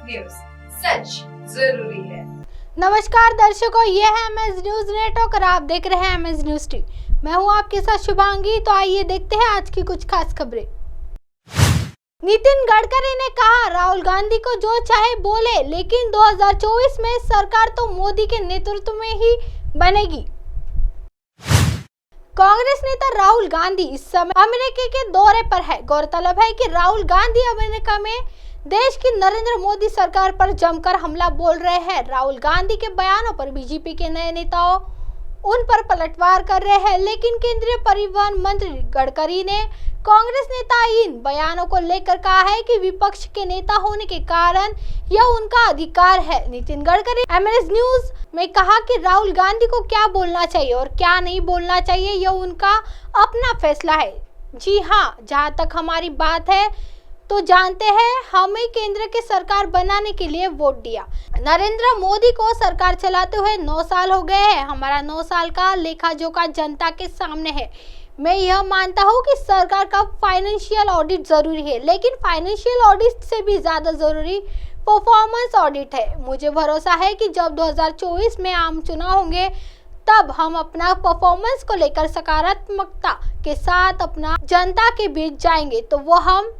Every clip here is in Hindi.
न्यूज, सच जरूरी है। नमस्कार दर्शकों, ये है एमएस न्यूज नेटवर्क और आप देख रहे हैं एमएस न्यूज टीवी। मैं हूं आपके साथ शुभांगी। तो आइए देखते हैं आज की कुछ खास खबरें। नितिन गडकरी ने कहा, राहुल गांधी को जो चाहे बोले, लेकिन 2024 में सरकार तो मोदी के नेतृत्व में ही बनेगी। कांग्रेस नेता राहुल गांधी इस समय अमेरिका के दौरे पर है। गौरतलब है कि राहुल गांधी अमेरिका में देश की नरेंद्र मोदी सरकार पर जमकर हमला बोल रहे हैं। राहुल गांधी के बयानों पर बीजेपी के नए नेताओं उन पर पलटवार कर रहे हैं, लेकिन केंद्रीय परिवहन मंत्री गडकरी ने कांग्रेस नेता इन बयानों को लेकर कहा है कि विपक्ष के नेता होने के कारण यह उनका अधिकार है। नितिन गडकरी एमएस न्यूज में कहा कि राहुल गांधी को क्या बोलना चाहिए और क्या नहीं बोलना चाहिए, यह उनका अपना फैसला है। जी हाँ, जहाँ तक हमारी बात है तो जानते हैं, हमें केंद्र की सरकार बनाने के लिए वोट दिया। नरेंद्र मोदी को सरकार चलाते हुए 9 साल हो गए हैं। हमारा 9 साल का लेखा जोखा जनता के सामने है। मैं यह मानता हूं कि सरकार का फाइनेंशियल ऑडिट जरूरी है, लेकिन फाइनेंशियल ऑडिट से भी ज्यादा जरूरी परफॉर्मेंस ऑडिट है। मुझे भरोसा है कि जब 2024 में आम चुनाव होंगे, तब हम अपना परफॉर्मेंस को लेकर सकारात्मकता के साथ अपना जनता के बीच जाएंगे, तो वो हम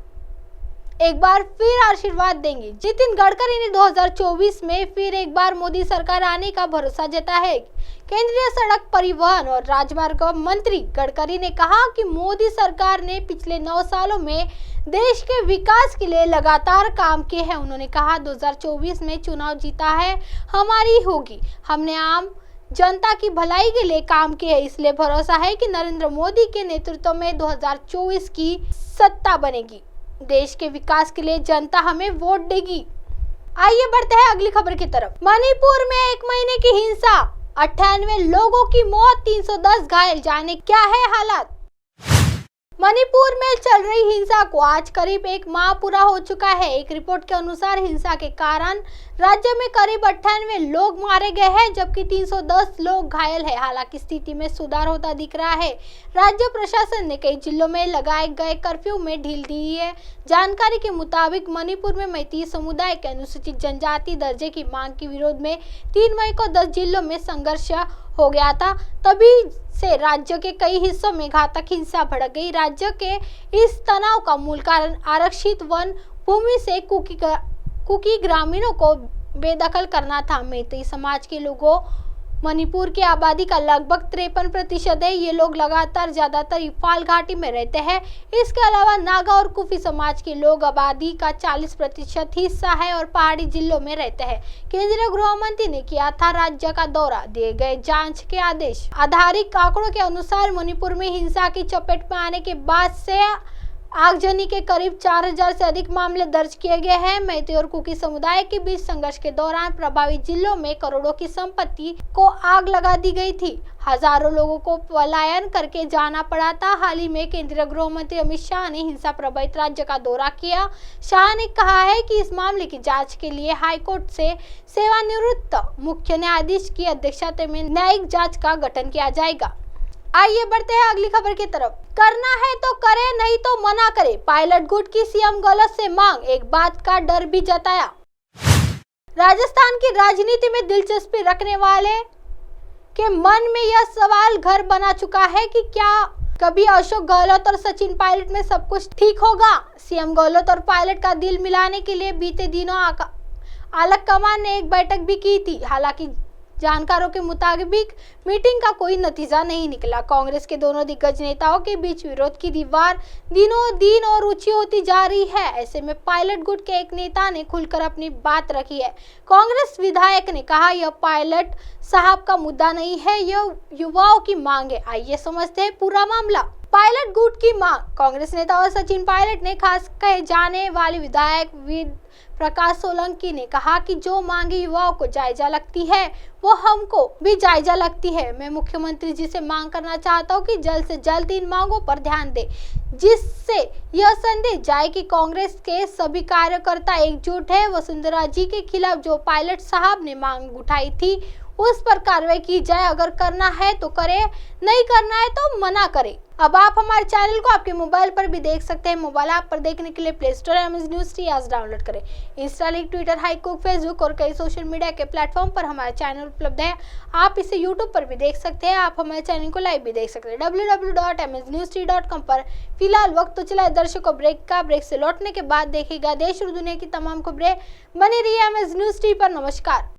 एक बार फिर आशीर्वाद देंगे। नितिन गडकरी ने 2024 में फिर एक बार मोदी सरकार आने का भरोसा जताया है। केंद्रीय सड़क परिवहन और राजमार्ग मंत्री गडकरी ने कहा कि मोदी सरकार ने पिछले 9 सालों में देश के विकास के लिए लगातार काम किए हैं। उन्होंने कहा, 2024 में चुनाव जीता है हमारी होगी। हमने आम जनता की भलाई के लिए काम किए है, इसलिए भरोसा है कि नरेंद्र मोदी के नेतृत्व में 2024 की सत्ता बनेगी। देश के विकास के लिए जनता हमें वोट देगी। आइए बढ़ते हैं अगली खबर की तरफ। मणिपुर में 1 महीने की हिंसा, 98 लोगों की मौत, 310 घायल, जाने क्या है हालात। मणिपुर में चल रही हिंसा को आज करीब 1 माह पूरा हो चुका है। एक रिपोर्ट के अनुसार हिंसा के कारण राज्य में करीब 98 लोग मारे गए हैं, जबकि 310 लोग घायल हैं। हालांकि स्थिति में सुधार होता दिख रहा है। राज्य प्रशासन ने कई जिलों में लगाए गए कर्फ्यू में ढील दी है। जानकारी के मुताबिक मणिपुर में मैती समुदाय के अनुसूचित जनजाति दर्जे की मांग के विरोध में 3 मई को 10 जिलों में संघर्ष हो गया था। तभी से राज्य के कई हिस्सों में घातक हिंसा भड़क गई। राज्य के इस तनाव का मूल कारण आरक्षित वन भूमि से कुकी ग्रामीणों को बेदखल करना था। मैती समाज के लोगों मणिपुर की आबादी का लगभग 53% है। ये लोग लगातार ज्यादातर इम्फाल घाटी में रहते हैं। इसके अलावा नागा और कुकी समाज के लोग आबादी का 40% हिस्सा है और पहाड़ी जिलों में रहते हैं। केंद्रीय गृह मंत्री ने किया था राज्य का दौरा, दिए गए जांच के आदेश। आधारित आंकड़ों के अनुसार मणिपुर में हिंसा की चपेट में आने के बाद से आगजनी के करीब 4000 से अधिक मामले दर्ज किए गए हैं। मैती और कुकी समुदाय के बीच संघर्ष के दौरान प्रभावित जिलों में करोड़ों की संपत्ति को आग लगा दी गई थी। हजारों लोगों को पलायन करके जाना पड़ा था। हाल ही में केंद्रीय गृह मंत्री अमित शाह ने हिंसा प्रभावित राज्य का दौरा किया। शाह ने कहा है कि इस मामले की जांच के लिए हाईकोर्ट से सेवानिवृत्त मुख्य न्यायाधीश की अध्यक्षता में न्यायिक जांच का गठन किया जाएगा। आइए बढ़ते हैं अगली खबर की तरफ। करना है तो करे, नहीं तो मना करे, पायलट गुट की सीएम गहलोत से मांग, एक बात का डर भी जताया। राजस्थान की राजनीति में दिलचस्पी रखने वाले के मन में यह सवाल घर बना चुका है कि क्या कभी अशोक गहलोत और सचिन पायलट में सब कुछ ठीक होगा। सीएम गहलोत और पायलट का दिल मिलाने के लिए बीते दिनों आलाकमान ने एक बैठक भी की थी। हालांकि जानकारों के मुताबिक मीटिंग का कोई नतीजा नहीं निकला। कांग्रेस के दोनों दिग्गज नेताओं के बीच विरोध की दीवार दिनों दिन और ऊंची होती जा रही है। ऐसे में पायलट गुट के एक नेता ने खुलकर अपनी बात रखी है। कांग्रेस विधायक ने कहा, यह पायलट साहब का मुद्दा नहीं है, यह युवाओं की मांग है। आइए समझते हैं पूरा मामला। पायलट गुट की मांग। कांग्रेस नेता और सचिन पायलट ने खास कहे जाने वाले विधायक प्रकाश सोलंकी ने कहा कि जो मांगे युवाओं को जायजा लगती है, वो हमको भी जायजा लगती है। मैं मुख्यमंत्री जी से मांग करना चाहता हूँ कि जल्द से जल्द इन मांगों पर ध्यान दे, जिससे यह संदेश जाए कि कांग्रेस के सभी कार्यकर्ता एकजुट है। वसुंधरा जी के खिलाफ जो पायलट साहब ने मांग उठाई थी, उस पर कार्रवाई की जाए। अगर करना है तो करे, नहीं करना है तो मना करे। अब आप हमारे चैनल को आपके मोबाइल पर भी देख सकते हैं। मोबाइल ऐप पर देखने के लिए play store MS news T आज डाउनलोड करें। इंस्टा, लिंक, ट्विटर, हाईकुक, फेसबुक और कई सोशल मीडिया के प्लेटफॉर्म पर हमारा चैनल उपलब्ध है। आप इसे यूट्यूब पर भी देख सकते हैं। आप हमारे चैनल को लाइव भी देख सकते हैं www.msnewst.com पर। फिलहाल वक्त तो चला है दर्शकों ब्रेक का। ब्रेक से लौटने के बाद देखिएगा देश और दुनिया की तमाम खबरें। बने रहिए एमएस न्यूज टी पर। नमस्कार।